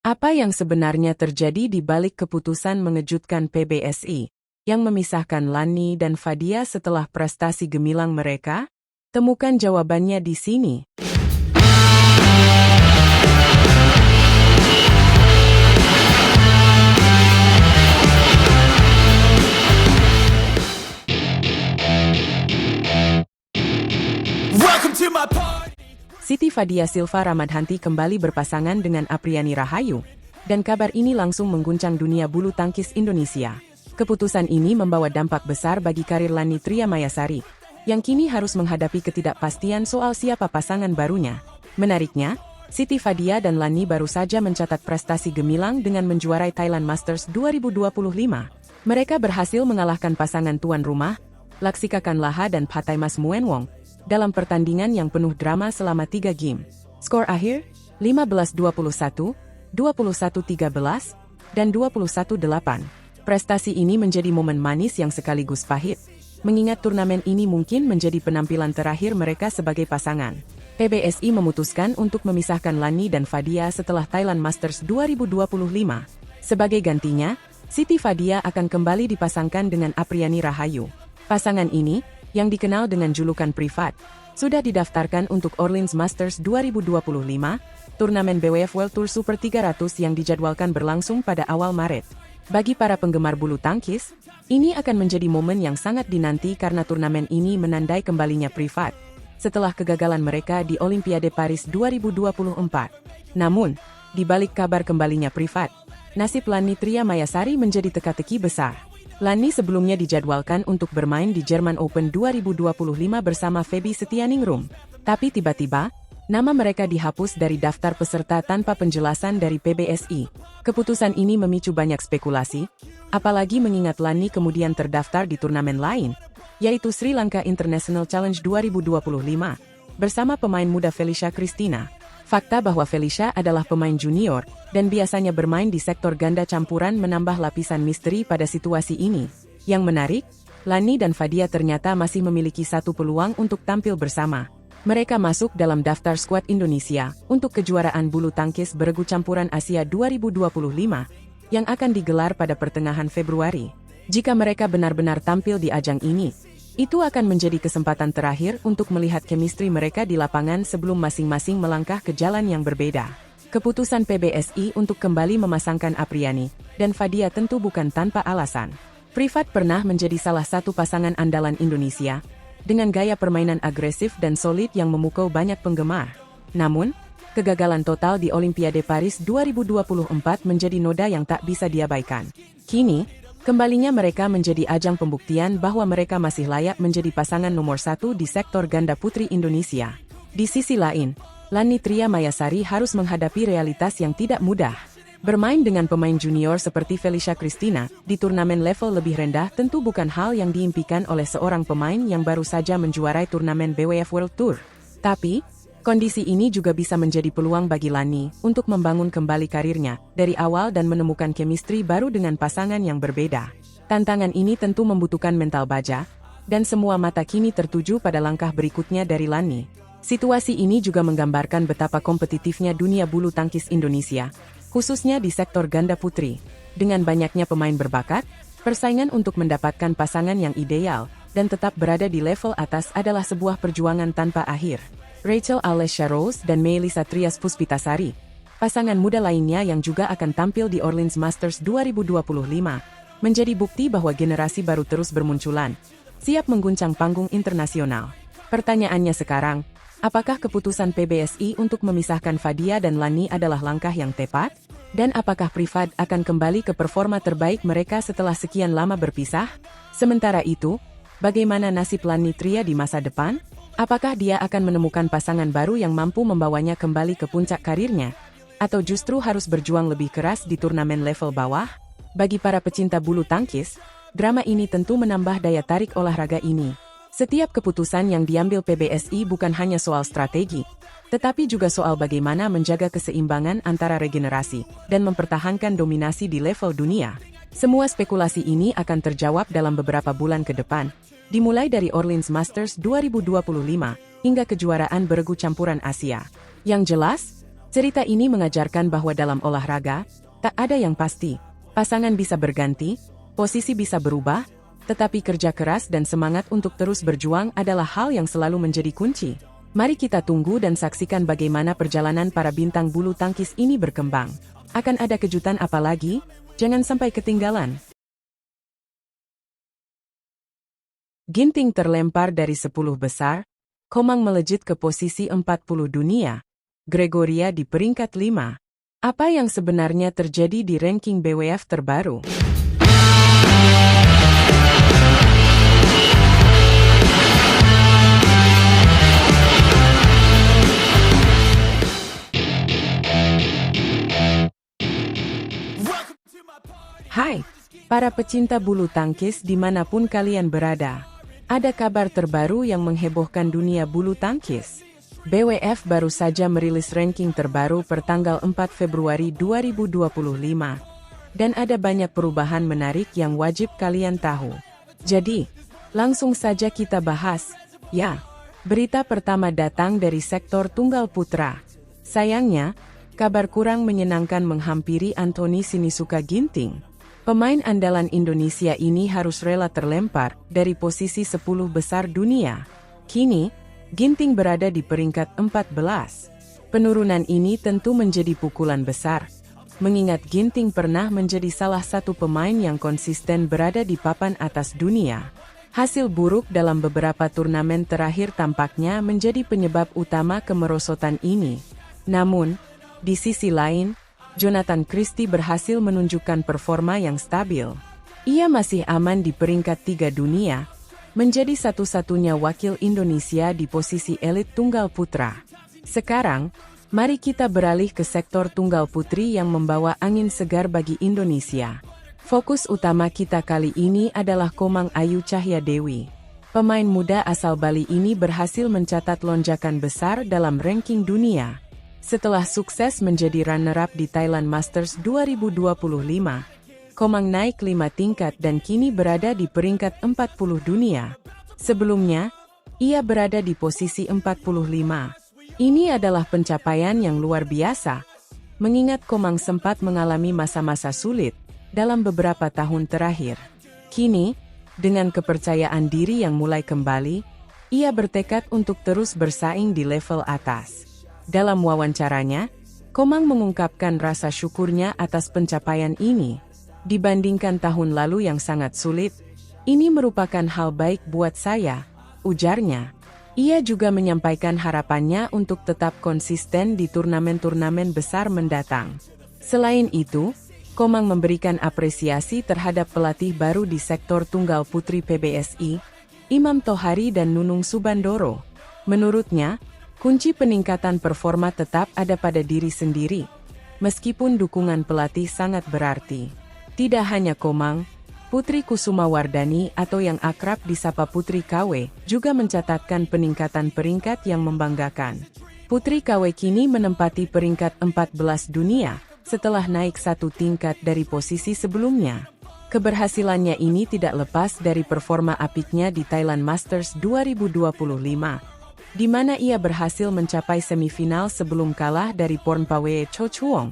Apa yang sebenarnya terjadi di balik keputusan mengejutkan PBSI yang memisahkan Lani dan Fadia setelah prestasi gemilang mereka? Temukan jawabannya di sini. Siti Fadia Silva Ramadhanti kembali berpasangan dengan Apriani Rahayu, dan kabar ini langsung mengguncang dunia bulu tangkis Indonesia. Keputusan ini membawa dampak besar bagi karir Lani Tria Mayasari, yang kini harus menghadapi ketidakpastian soal siapa pasangan barunya. Menariknya, Siti Fadia dan Lani baru saja mencatat prestasi gemilang dengan menjuarai Thailand Masters 2025. Mereka berhasil mengalahkan pasangan tuan rumah, Laksika Kanlaha dan Phataimas Muenwong, dalam pertandingan yang penuh drama selama 3 game. Skor akhir, 15-21, 21-13, dan 21-8. Prestasi ini menjadi momen manis yang sekaligus pahit, mengingat turnamen ini mungkin menjadi penampilan terakhir mereka sebagai pasangan. PBSI memutuskan untuk memisahkan Lani dan Fadia setelah Thailand Masters 2025. Sebagai gantinya, Siti Fadia akan kembali dipasangkan dengan Apriani Rahayu. Pasangan ini, yang dikenal dengan julukan privat, sudah didaftarkan untuk Orleans Masters 2025, turnamen BWF World Tour Super 300 yang dijadwalkan berlangsung pada awal Maret. Bagi para penggemar bulu tangkis, ini akan menjadi momen yang sangat dinanti karena turnamen ini menandai kembalinya privat, setelah kegagalan mereka di Olimpiade Paris 2024. Namun, di balik kabar kembalinya privat, nasib Lani Tria Mayasari menjadi teka-teki besar. Lani sebelumnya dijadwalkan untuk bermain di German Open 2025 bersama Feby Setianingrum. Tapi tiba-tiba, nama mereka dihapus dari daftar peserta tanpa penjelasan dari PBSI. Keputusan ini memicu banyak spekulasi, apalagi mengingat Lani kemudian terdaftar di turnamen lain, yaitu Sri Lanka International Challenge 2025, bersama pemain muda Felicia Christina. Fakta bahwa Felicia adalah pemain junior, dan biasanya bermain di sektor ganda campuran menambah lapisan misteri pada situasi ini. Yang menarik, Lani dan Fadia ternyata masih memiliki satu peluang untuk tampil bersama. Mereka masuk dalam daftar skuad Indonesia untuk kejuaraan bulu tangkis beregu campuran Asia 2025, yang akan digelar pada pertengahan Februari. Jika mereka benar-benar tampil di ajang ini, itu akan menjadi kesempatan terakhir untuk melihat chemistry mereka di lapangan sebelum masing-masing melangkah ke jalan yang berbeda. Keputusan PBSI untuk kembali memasangkan Apriani dan Fadia tentu bukan tanpa alasan. Privat pernah menjadi salah satu pasangan andalan Indonesia, dengan gaya permainan agresif dan solid yang memukau banyak penggemar. Namun, kegagalan total di Olimpiade Paris 2024 menjadi noda yang tak bisa diabaikan. Kini, kembalinya mereka menjadi ajang pembuktian bahwa mereka masih layak menjadi pasangan nomor 1 di sektor ganda putri Indonesia. Di sisi lain, Lani Tria Mayasari harus menghadapi realitas yang tidak mudah. Bermain dengan pemain junior seperti Felicia Christina di turnamen level lebih rendah tentu bukan hal yang diimpikan oleh seorang pemain yang baru saja menjuarai turnamen BWF World Tour. Tapi, kondisi ini juga bisa menjadi peluang bagi Lani untuk membangun kembali karirnya dari awal dan menemukan chemistry baru dengan pasangan yang berbeda. Tantangan ini tentu membutuhkan mental baja, dan semua mata kini tertuju pada langkah berikutnya dari Lani. Situasi ini juga menggambarkan betapa kompetitifnya dunia bulu tangkis Indonesia, khususnya di sektor ganda putri. Dengan banyaknya pemain berbakat, persaingan untuk mendapatkan pasangan yang ideal dan tetap berada di level atas adalah sebuah perjuangan tanpa akhir. Rachel Alessia Rose dan Melissa Trias Puspitasari, pasangan muda lainnya yang juga akan tampil di Orleans Masters 2025, menjadi bukti bahwa generasi baru terus bermunculan, siap mengguncang panggung internasional. Pertanyaannya sekarang, apakah keputusan PBSI untuk memisahkan Fadia dan Lani adalah langkah yang tepat? Dan apakah Privat akan kembali ke performa terbaik mereka setelah sekian lama berpisah? Sementara itu, bagaimana nasib Lani Tria di masa depan? Apakah dia akan menemukan pasangan baru yang mampu membawanya kembali ke puncak karirnya? Atau justru harus berjuang lebih keras di turnamen level bawah? Bagi para pecinta bulu tangkis, drama ini tentu menambah daya tarik olahraga ini. Setiap keputusan yang diambil PBSI bukan hanya soal strategi, tetapi juga soal bagaimana menjaga keseimbangan antara regenerasi dan mempertahankan dominasi di level dunia. Semua spekulasi ini akan terjawab dalam beberapa bulan ke depan, dimulai dari Orleans Masters 2025 hingga kejuaraan beregu campuran Asia. Yang jelas, Cerita ini mengajarkan bahwa dalam olahraga, tak ada yang pasti. Pasangan bisa berganti, posisi bisa berubah, tetapi kerja keras dan semangat untuk terus berjuang adalah hal yang selalu menjadi kunci. Mari kita tunggu dan saksikan bagaimana perjalanan para bintang bulu tangkis ini berkembang. Akan ada kejutan apa lagi? Jangan sampai ketinggalan. Ginting terlempar dari 10 besar, Komang melejit ke posisi 40 dunia. Gregoria di peringkat 5. Apa yang sebenarnya terjadi di ranking BWF terbaru? Hai, para pecinta bulu tangkis dimanapun kalian berada. Ada kabar terbaru yang menghebohkan dunia bulu tangkis. BWF baru saja merilis ranking terbaru per tanggal 4 Februari 2025. Dan ada banyak perubahan menarik yang wajib kalian tahu. Jadi, langsung saja kita bahas. Ya, berita pertama datang dari sektor tunggal putra. Sayangnya, kabar kurang menyenangkan menghampiri Anthony Sinisuka Ginting. Pemain andalan Indonesia ini harus rela terlempar dari posisi 10 besar dunia. Kini, Ginting berada di peringkat 14. Penurunan ini tentu menjadi pukulan besar, mengingat Ginting pernah menjadi salah satu pemain yang konsisten berada di papan atas dunia. Hasil buruk dalam beberapa turnamen terakhir tampaknya menjadi penyebab utama kemerosotan ini. Namun, di sisi lain, Jonathan Christie berhasil menunjukkan performa yang stabil. Ia masih aman di peringkat 3 dunia, menjadi satu-satunya wakil Indonesia di posisi elit tunggal putra. Sekarang, mari kita beralih ke sektor tunggal putri yang membawa angin segar bagi Indonesia. Fokus utama kita kali ini adalah Komang Ayu Cahyadewi. Pemain muda asal Bali ini berhasil mencatat lonjakan besar dalam ranking dunia. Setelah sukses menjadi runner-up di Thailand Masters 2025, Komang naik 5 tingkat dan kini berada di peringkat 40 dunia. Sebelumnya, ia berada di posisi 45. Ini adalah pencapaian yang luar biasa, mengingat Komang sempat mengalami masa-masa sulit dalam beberapa tahun terakhir. Kini, dengan kepercayaan diri yang mulai kembali, ia bertekad untuk terus bersaing di level atas. Dalam wawancaranya, Komang mengungkapkan rasa syukurnya atas pencapaian ini. Dibandingkan tahun lalu yang sangat sulit, ini merupakan hal baik buat saya, ujarnya. Ia juga menyampaikan harapannya untuk tetap konsisten di turnamen-turnamen besar mendatang. Selain itu, Komang memberikan apresiasi terhadap pelatih baru di sektor tunggal putri PBSI, Imam Tohari dan Nunung Subandoro. Menurutnya, kunci peningkatan performa tetap ada pada diri sendiri, meskipun dukungan pelatih sangat berarti. Tidak hanya Komang, Putri Kusuma Wardani atau yang akrab disapa Putri KW juga mencatatkan peningkatan peringkat yang membanggakan. Putri KW kini menempati peringkat 14 dunia, setelah naik 1 tingkat dari posisi sebelumnya. Keberhasilannya ini tidak lepas dari performa apiknya di Thailand Masters 2025, di mana ia berhasil mencapai semifinal sebelum kalah dari Pornpawe Chochuong,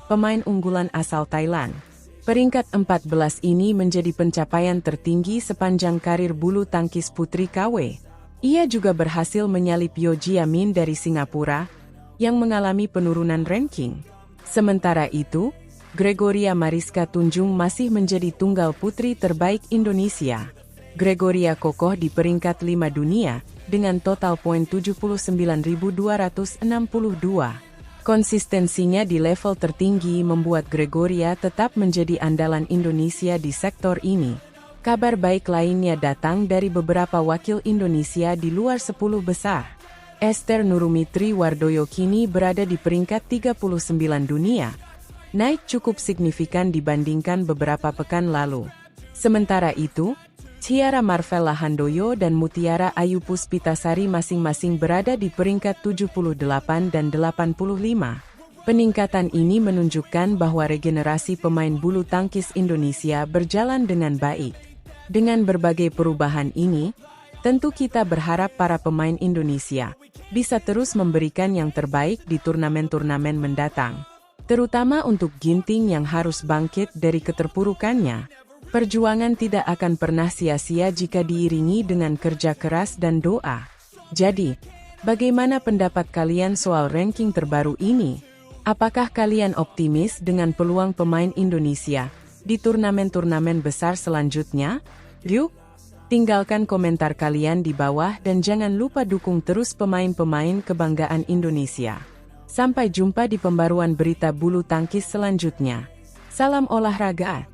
pemain unggulan asal Thailand. Peringkat 14 ini menjadi pencapaian tertinggi sepanjang karir bulu tangkis Putri KW. Ia juga berhasil menyalip Yo Jia Min dari Singapura, yang mengalami penurunan ranking. Sementara itu, Gregoria Mariska Tunjung masih menjadi tunggal putri terbaik Indonesia. Gregoria kokoh di peringkat 5 dunia, dengan total poin 79.262. Konsistensinya di level tertinggi membuat Gregoria tetap menjadi andalan Indonesia di sektor ini. Kabar baik lainnya datang dari beberapa wakil Indonesia di luar 10 besar. Esther Nurumitri Wardoyo kini berada di peringkat 39 dunia, naik cukup signifikan dibandingkan beberapa pekan lalu. Sementara itu, Ciara Marvella Handoyo dan Mutiara Ayu Puspitasari masing-masing berada di peringkat 78 dan 85. Peningkatan ini menunjukkan bahwa regenerasi pemain bulu tangkis Indonesia berjalan dengan baik. Dengan berbagai perubahan ini, Tentu kita berharap para pemain Indonesia bisa terus memberikan yang terbaik di turnamen-turnamen mendatang. Terutama untuk Ginting yang harus bangkit dari keterpurukannya. Perjuangan tidak akan pernah sia-sia jika diiringi dengan kerja keras dan doa. Jadi, bagaimana pendapat kalian soal ranking terbaru ini? Apakah kalian optimis dengan peluang pemain Indonesia di turnamen-turnamen besar selanjutnya? Yuk, tinggalkan komentar kalian di bawah dan jangan lupa dukung terus pemain-pemain kebanggaan Indonesia. Sampai jumpa di pembaruan berita bulu tangkis selanjutnya. Salam olahraga.